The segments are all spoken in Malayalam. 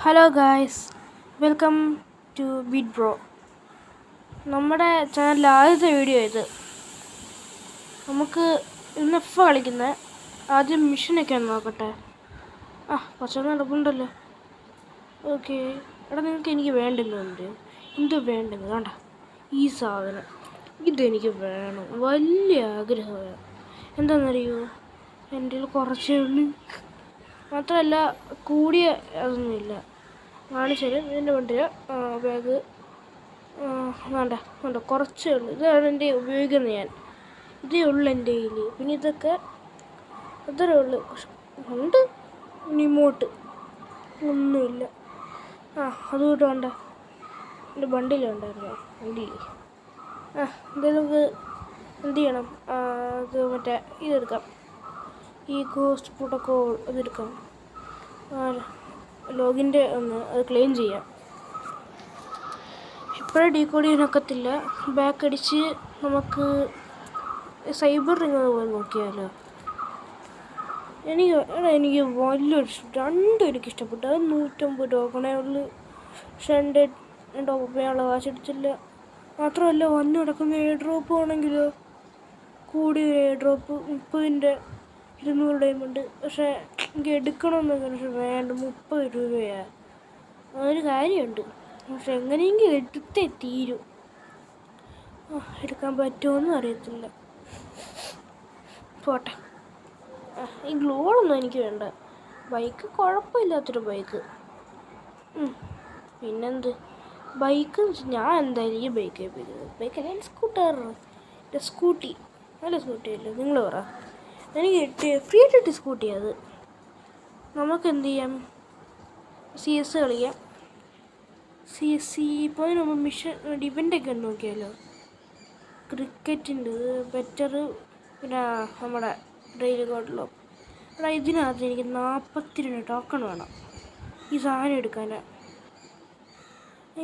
Hello guys, welcome to Beat Bro. നമ്മുടെ ചാനലിൽ ആദ്യത്തെ വീഡിയോ ഇത്. നമുക്ക് ഇന്ന് കളിക്കുന്ന ആദ്യം മിഷനൊക്കെ ഒന്ന് നോക്കട്ടെ. കുറച്ചൊന്നും നടപ്പുണ്ടല്ലോ. ഓക്കെ, നിങ്ങൾക്ക് എനിക്ക് വേണ്ടുന്നുണ്ട്. എന്ത് വേണ്ടത് വേണ്ട, ഈ സാധനം ഇതെനിക്ക് വേണം, വലിയ ആഗ്രഹമാണ്. എന്താണെന്നറിയോ, എൻ്റെ കുറച്ചേ ഉള്ളൂ. മാത്രമല്ല കൂടിയ അതൊന്നുമില്ല. കാണിച്ചാൽ ഇതിൻ്റെ വണ്ടിയ ബാഗ് വേണ്ട കുറച്ചേ ഉള്ളൂ. ഇതാണ് എൻ്റെ ഉപയോഗിക്കുന്നത്. ഞാൻ ഇതേ ഉള്ളൂ എൻ്റെ കയ്യിൽ. പിന്നെ ഇതൊക്കെ അത്രേ ഉള്ളൂ. ഉണ്ട് റിമോട്ട് ഒന്നുമില്ല. അതുകൊണ്ട് വേണ്ട, എൻ്റെ വണ്ടിയിലുണ്ടായിരുന്നു. വണ്ടിയിൽ എന്തായാലും എന്ത് ചെയ്യണം, അത് മറ്റേ ഇതെടുക്കാം, ഈ ഗോസ്റ്റ് പ്രോട്ടോക്കോൾ അതെടുക്കാം. ലോഗിൻ്റെ അത് ക്ലെയിം ചെയ്യാം. ഇപ്പോഴേ ഡീകോഡ് ചെയ്യാനൊക്കത്തില്ല. ബാക്ക് അടിച്ച് നമുക്ക് സൈബർ റിംഗ് പോയി നോക്കിയാലോ. എനിക്ക് വലിയൊരു രണ്ടും എനിക്കിഷ്ടപ്പെട്ടു. അത് 150 ടോക്കണേ ഉള്ളു. പക്ഷെ എൻ്റെ ടോപ്പ് ചെയ്യാനുള്ള കാശടിച്ചില്ല. മാത്രമല്ല വന്നു കിടക്കുന്ന എയർ ഡ്രോപ്പ് ആണെങ്കിലോ, കൂടിയ എയർ ഡ്രോപ്പ് 30-ൻ്റെ 200 ഡയമണ്ട്. പക്ഷേ എനിക്ക് എടുക്കണമെന്നൊക്കെ, പക്ഷെ വേണ്ട, 30 രൂപയാണ്. അതൊരു കാര്യമുണ്ട്, പക്ഷെ എങ്ങനെയെങ്കിലും എടുത്തേ തീരും. എടുക്കാൻ പറ്റുമോയെന്നും അറിയത്തില്ല. പോട്ടെ. ഈ ഗ്ലോളൊന്നും എനിക്ക് വേണ്ട. ബൈക്ക് കുഴപ്പമില്ലാത്തൊരു ബൈക്ക്. പിന്നെന്ത് ബൈക്ക് ഞാൻ എന്തായാലും ഈ ബൈക്ക് ബൈക്കല്ല, എൻ്റെ സ്കൂട്ടി നല്ല സ്കൂട്ടിയല്ലേ. നിങ്ങൾ പറ, എനിക്ക് ഫ്രീ ആയിട്ട് സ്കൂട്ടി. അത് നമുക്ക് എന്ത് ചെയ്യാം, CS കളിക്കാം. CS ഇപ്പോൾ നമ്മൾ മിഷൻ ഡിവൻ്റൊക്കെ ഒന്ന് നോക്കിയാലോ. ക്രിക്കറ്റിൻ്റെ ബെറ്റർ. പിന്നെ നമ്മുടെ ഡെയിലി ഗോഡിലോ. ഇതിനകത്ത് എനിക്ക് 42 ടോക്കൺ വേണം ഈ സാധനം എടുക്കാൻ.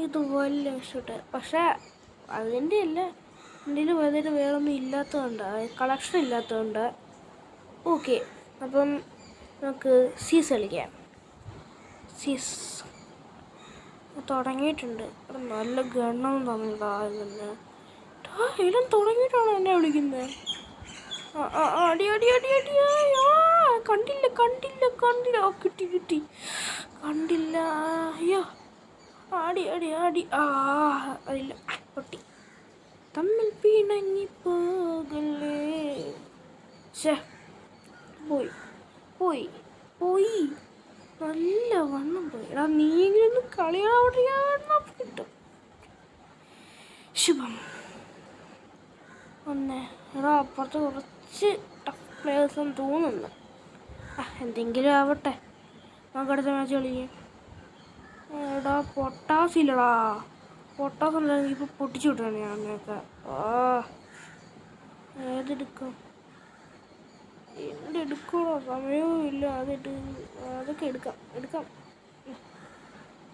ഇത് വലിയ ഇഷ്ടപ്പെട്ടെ. പക്ഷേ അതിൻ്റെ അല്ല, എൻ്റെ വലിയ വേറൊന്നും ഇല്ലാത്തതുകൊണ്ട്, കളക്ഷൻ ഇല്ലാത്തതുകൊണ്ട്. ഓക്കെ, അപ്പം നമുക്ക് CS കളിക്കാം. CS തുടങ്ങിയിട്ടുണ്ട്. നല്ല ഗണ്ണം തന്നിട്ടാ. എല്ലാം തുടങ്ങിയിട്ടാണോ എന്നെ വിളിക്കുന്നത്? അടി അടി അടി അടി. കണ്ടില്ല. കിട്ടി കണ്ടില്ല. അയ്യോ, അടി അടി അടി. അതില്ല, പൊട്ടി. തമ്മിൽ പിണങ്ങി പോകല്ലേ. പോയി നല്ല വണ്ണം പോയി. നീങ്ങിലൊന്ന് കളിയാവടിയാ കിട്ടും. ശുഭം അപ്പുറത്ത് കുറച്ച് ടഫ് പ്ലേയേഴ്സും തോന്നുന്നു. എന്തെങ്കിലും ആവട്ടെ, നമുക്ക് അടുത്ത മാച്ച് കളിക്കാം. പൊട്ടാസ് ഇല്ലടാ. പൊട്ടാസ് ഉണ്ടെങ്കിൽ ഇപ്പോൾ പൊട്ടിച്ചു വിട്ടാണ് ഞാനൊക്കെ. ഏതെടുക്കാം? എടുക്കണോ? സമയവും ഇല്ല. അതൊക്കെ എടുക്കാം.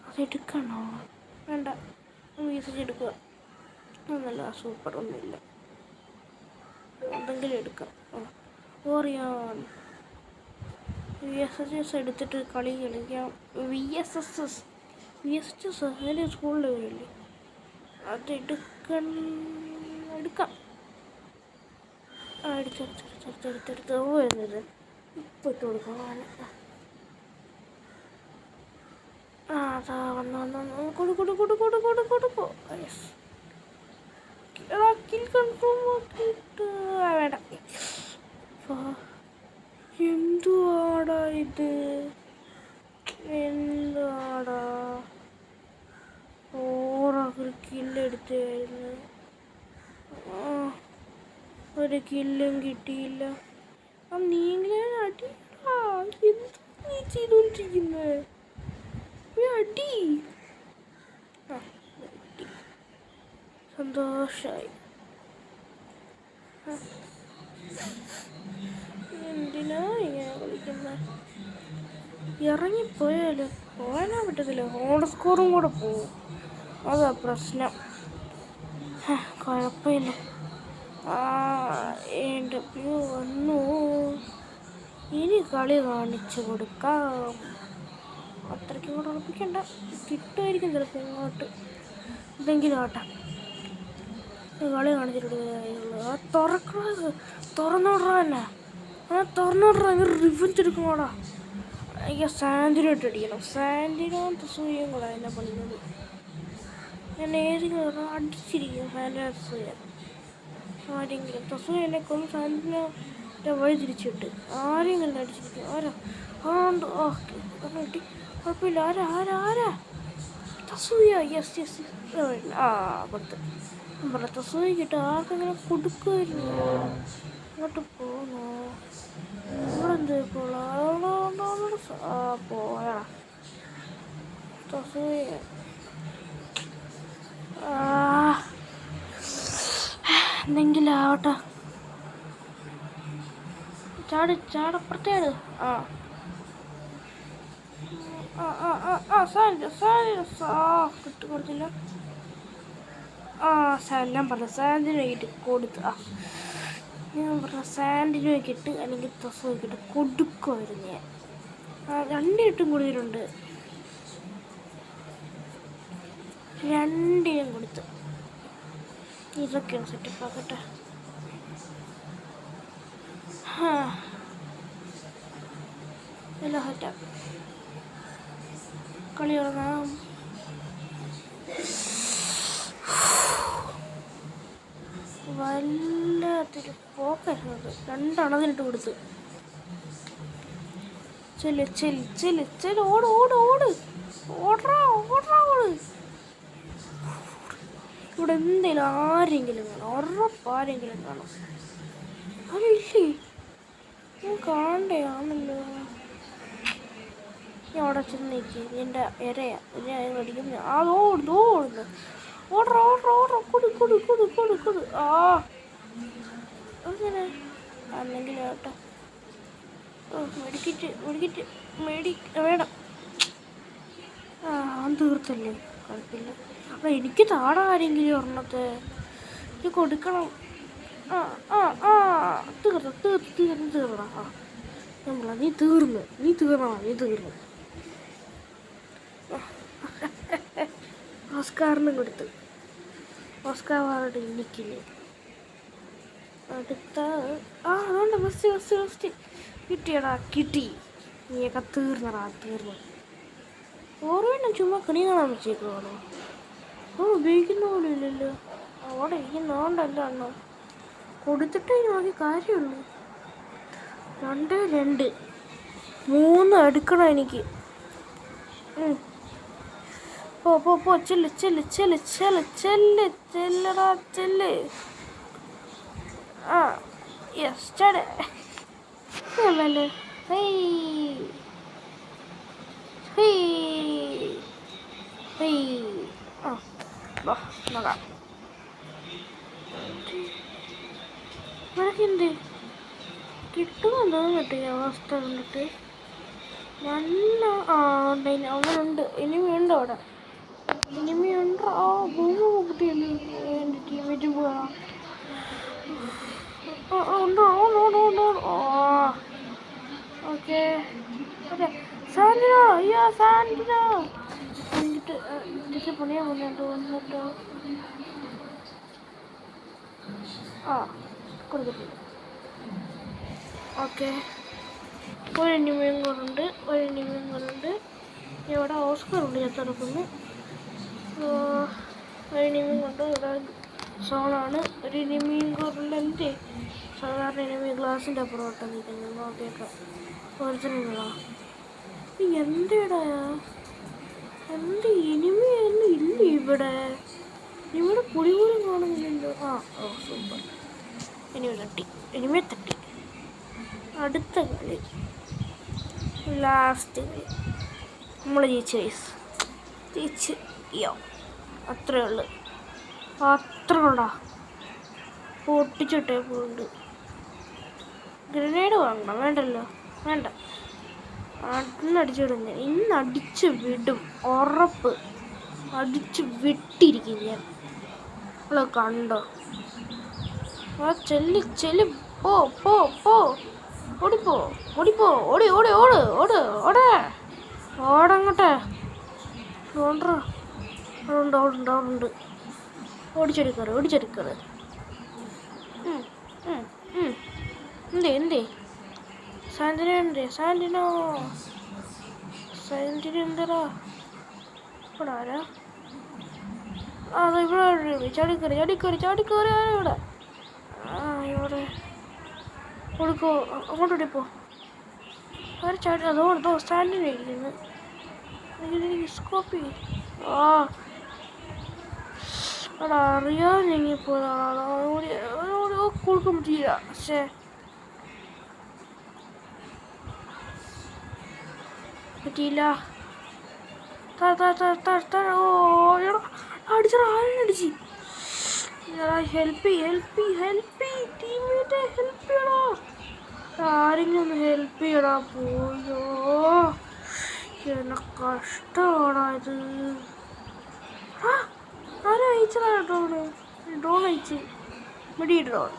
അതെടുക്കണോ? വേണ്ട, വീസച്ച് എടുക്കുക. ഒന്നല്ല, സൂപ്പർ ഒന്നുമില്ല. എന്തെങ്കിലും എടുക്കാം. ഓറിയാൻ VSS എടുത്തിട്ട് കളിക്കാം. VSS അതിൻ്റെ സ്കൂളിൽ വരില്ലേ, അതെടുക്കാം. എടുത്തെടുത്ത് വരുന്നത് ഇപ്പം ഇട്ട് കൊടുക്കാം. അതാ വന്ന് കൊടുക്കോ. യെസ്, കിൽ കൺഫേം ആക്കിയിട്ട് വേണ്ട. എന്തുവാടാ ഇത്? എന്താടാ ഒരു കില്ലെടുത്തായിരുന്നു, ഒരു കില്ലും കിട്ടിയില്ല. നീങ്ങളെ അടിയാ. എന്ത് നീ ചെയ്തോണ്ടിരിക്കുന്നത്? അടി. സന്തോഷായി. എന്തിനാ ഇങ്ങനെ കളിക്കുന്നത്? ഇറങ്ങിപ്പോയാലോ? പോകാനാ പറ്റത്തില്ല. ഹോൾഡ് സ്കോറും കൂടെ പോവും, അതാ പ്രശ്നം. കുഴപ്പമില്ല. എൻ്റെ വന്നു. ഇനി കളി കാണിച്ചു കൊടുക്കാം. അത്രയ്ക്ക് ഇങ്ങോട്ട് ഉറപ്പിക്കണ്ട, കിട്ടുമായിരിക്കും ചിലപ്പോൾ ഇങ്ങോട്ട്. എന്തെങ്കിലും ആട്ടെ, കളി കാണിച്ചിട്ട് ആ തുറന്നോടാ തന്നെ, ആ തുറന്നോടാ ഇങ്ങനെ റിവഞ്ച് എടുക്കുമ്പോടാ. എനിക്ക് സാൻഡിനോ ഇട്ട് അടിക്കണം. സാൻഡിനോ തസൂയും കൂടെ എന്നെ പണിയുന്നത്. ഞാൻ ഏതെങ്കിലും പറഞ്ഞാൽ അടിച്ചിരിക്കും സാൻഡിനോ തസൂയ. ആരെങ്കിലും തസൂയ എന്നെ കൊന്ന് സാൻഡിനോൻ്റെ വഴി തിരിച്ചിട്ട് ആരെങ്കിലും അടിച്ചിരിക്കും. ആരാ ആണ്ട് കിട്ടി, കുഴപ്പമില്ല. ആരാ ആരാ ആരാ തസൂയ. Yes yes. ആ കൊടുത്ത് പറഞ്ഞ തസൂയിക്കിട്ട് ആർക്കെങ്കിലും കൊടുക്കുമായിരുന്നു. ഇങ്ങോട്ട് പോന്നോ? ഇവിടെ എന്ത് പോയാ തസൂയ. എന്തെങ്കിലും ആവട്ടെ. ചാടപ്പുറത്തേട്. കൊടുത്തില്ല. ഞാൻ പറഞ്ഞ സാൻഡിനോയ്ക്കിട്ട് കൊടുത്ത്. ഞാൻ പറഞ്ഞ സാൻഡിനോയ്ക്കിട്ട് അല്ലെങ്കിൽ തസോയ്ക്കിട്ട് കൊടുക്കുമായിരുന്നു ഞാൻ. രണ്ടിട്ടും കൊടുത്തിട്ടുണ്ട്, രണ്ടിനും കൊടുത്ത്. ഇതൊക്കെയാണ് സെറ്റപ്പ് ആക്കട്ടെ. എല്ലാം സെറ്റപ്പ്. കളി തുടങ്ങാം. വല്ലാത്തൊരു പോക്കായിരുന്നത്. രണ്ടെണ്ണത്തിനിട്ട് കൊടുത്ത്. ഓട് ഓടറാ ഓട്. ഇവിടെ എന്തെങ്കിലും ആരെങ്കിലും കാണും, ഉറപ്പാരെങ്കിലും കാണും. അതില്ലേ, ഞാൻ കാണണ്ടയാണല്ലോ. ഞാൻ അവിടെ ചെന്നേക്ക്, എൻ്റെ ഇരയാ, ഞാൻ അടിക്കുന്നു. ഓടുന്നു. ഓടറാ കൊടു. അങ്ങനെ അല്ലെങ്കിൽ കേട്ടോ. വേണം. തീർത്തല്ലേ, കുഴപ്പമില്ല. അപ്പം എനിക്ക് താഴെ ആരെങ്കിലും ഒരെണ്ണത്തെ ഇത് കൊടുക്കണം. തീർന്നടാ. നമ്മളാ നീ തീർന്നു. ഓസ്കാറിനും കൊടുത്ത്. ഓസ്കാർ വാറുടെ എനിക്കില്ലേ. അടുത്ത അതുകൊണ്ട് ഫസ്റ്റ് കിട്ടിയടാ. നീയൊക്കെ തീർന്നു. ഓർമ്മ ചുമ്മാ കണി കാണാൻ വെച്ചേക്കുവാണോ? ഉപയോഗിക്കുന്ന പോലും ഇല്ലല്ലോ. അവിടെ ഇരിക്കുന്നോണ്ടല്ല അണ്ണോ. കൊടുത്തിട്ടേ നോക്കി കാര്യമുള്ളൂ. 2 3 എടുക്കണം എനിക്ക്. പോ ചെല്ലടാ. യെസ് ചേട്ടേ അല്ലല്ലേ. നോക്കാം. നിനക്കെന്ത് കിട്ടുമെന്ന് തോന്നിട്ട് ഈ അവസ്ഥ കണ്ടിട്ട്. നല്ല അവനുണ്ട്. എനിമിയുണ്ട് അവിടെ. എനിമിയുണ്ട്. കുട്ടിയല്ലേ എൻ്റെ ടീമേറ്റ് പോകാം. ഓക്കെ സാൻഡിനോ എന്നിട്ട് പണിയാൻ വന്നിട്ടോ. കൊടുത്തിട്ടില്ല. ഓക്കെ, ഒരു എനിമിയും കൂടെ. ഇവിടെ ഓസ്കറുണ്ട് ചത്തടക്കുന്നു. ഒരു എനിമിയും കൊണ്ട് ഇവിടെ സോണാണ്. ഒരു എനിമിയും കൂടെ. എന്ത് സാധാരണ എനിമി ഗ്ലാസിൻ്റെ അപ്പുറം നിൽക്കുന്നത്. നോക്കിയേക്കാം. ഒറിജിനലാ. എന്തേടാ എന്ത് എനിമിയൊന്നും ഇല്ല ഇവിടെ. പൊടി പോലും കാണുന്നില്ലല്ലോ. സൂപ്പർ. എനിമിയെ തട്ടി. അടുത്ത കളി, ലാസ്റ്റ് കളി നമ്മൾ ജയിച്ച് അത്രേ ഉള്ളു. പൊട്ടിച്ചിട്ടേ പോണ്ട്. ഗ്രനേഡ് വാങ്ങണം. വേണ്ട. അടിച്ചിടുന്നേ. ഇന്ന് അടിച്ച് വിടും, ഉറപ്പ്. അടിച്ച് വിട്ടിരിക്കും ഞാൻ. നമ്മൾ കണ്ടോ? ചെല്ലി പോ. ഓടിപ്പോ. ഓട്. ഓടങ്ങട്ടെ ഓണ്ടോ ഉണ്ട് ഉണ്ട് ഉണ്ട് ഓടിച്ചെടുക്കാറ് എന്തേ സാന്റിനോ എന്തരാ ഇവിടെ ആരാ? ഇവിടെ ചാടിക്കറി ഇവിടെ. ഇവിടെ കൊടുക്കോ അങ്ങോട്ട് പോ. ആര് ചാടി? അതോ സ്റ്റാൻഡിന് ഇരിക്കുന്നു. സ്കോപ്പി അവിടെ അറിയാൻ ഞെങ്ങിപ്പോയതാണോ? കൊടുക്കാൻ പറ്റിയില്ല. പക്ഷേ പറ്റിയില്ല. അടിച്ചോ ആരടിച്ച്? ഹെൽപ്പ് ചെയ്യണോ? ആരെങ്കിലും ഒന്ന് ഹെൽപ്പ് ചെയ്യടാ. പോയോ എന്നെ കഷ്ടമാണോ ഇത്? ആരും അയച്ചടാ ഡ്രോൺ അയച്ച് മിടി ഡ്രോൺ.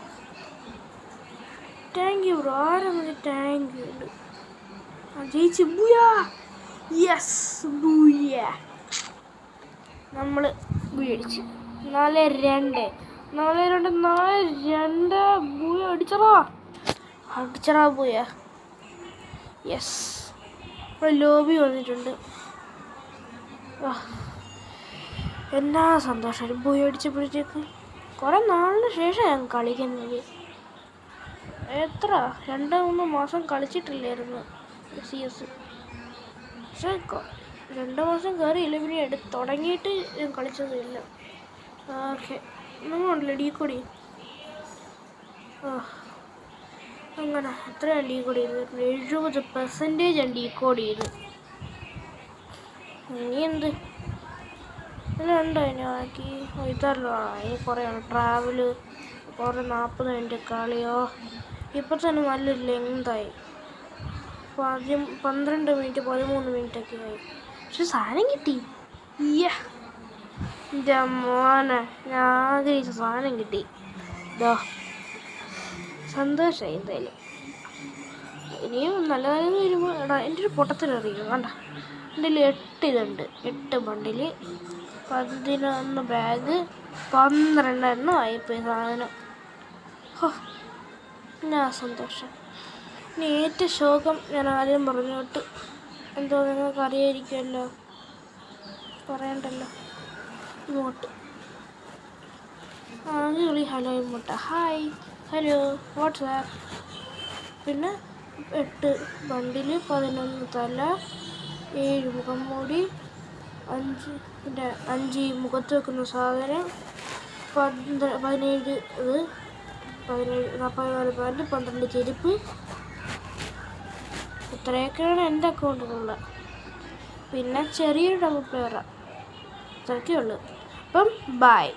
Thank you bro. ആരാ താങ്ക് യു ഉണ്ട്. ജയിച്ച് ബൂയാ. യെസ് ബൂയാ. നമ്മൾ ബൂയടിച്ച് 4-2 ബൂയ. അടിച്ചറാ ബൂയ. യെസ്. ഇപ്പോൾ ലോബി വന്നിട്ടുണ്ട്. എന്നാ സന്തോഷം ബൂയ അടിച്ചപ്പോഴത്തേക്ക്. കുറേ നാളിന് ശേഷം ഞാൻ കളിക്കുന്നത്. എത്ര 2-3 മാസം കളിച്ചിട്ടില്ലായിരുന്നു CS. പക്ഷേ 2 മാസം കയറിയില്ല. പിന്നെ തുടങ്ങിയിട്ട് ഞാൻ കളിച്ചതില്ല. ഓക്കെ നിങ്ങളുണ്ടല്ലോ ഡീക്കോടി. അങ്ങനെ എത്രയാണ് ഡീക്കോഡ് ചെയ്തത്? 70% ഞാൻ ഡീക്കോഡ് ചെയ്തു. ഇനി എന്ത് ഇതിലുണ്ടോ? ഇനി ബാക്കി ഇതല്ലോ. ഇനി കുറേ ട്രാവല്, കുറേ 40 മിനിറ്റ് കളിയോ. ഇപ്പം തന്നെ നല്ലൊരു ലെങ്തായി. 12 മിനിറ്റ് 13 മിനിറ്റൊക്കെ ആയി. പക്ഷെ സാധനം കിട്ടി. എൻ്റെ മോനെ ഞാൻ ആഗ്രഹിച്ച സാധനം കിട്ടി. ഇതോ സന്തോഷമായി എന്തായാലും. ഇനിയും നല്ല കാര്യം വരുമ്പോൾ എൻ്റെ ഒരു പൊട്ടത്തിനറിയും കണ്ട. എൻ്റെ 8 ഇതുണ്ട്. 8 ബണ്ടില്, 11 ബാഗ്, 12 എണ്ണം ആയിപ്പോയി സാധനം. എന്നാ സന്തോഷം. ഇനി ഏറ്റവും ശോകം ഞാൻ ആദ്യം പറഞ്ഞോട്ട് എന്തോ നിങ്ങൾക്ക് അറിയായിരിക്കുമല്ലോ. പറയണ്ടല്ലോ. ഇങ്ങോട്ട് വിളി. ഹലോ ഇങ്ങോട്ട്. Hi hello WhatsApp. പിന്നെ 8 ബണ്ടില്, 11 തല, 7 മുഖം മൂടി, 5 മുഖത്ത് വെക്കുന്ന സാധനം, 17 ഇത്, 44 പാൻറ്റ്, 12 ചെരുപ്പ്. ഇത്രയൊക്കെയാണ് എൻ്റെ അക്കൗണ്ടിലുള്ള. പിന്നെ ചെറിയൊരു ഡബിൾ പ്ലെയറാണ്. ഇത്രയൊക്കെ ഉള്ളു. അപ്പം ബൈ.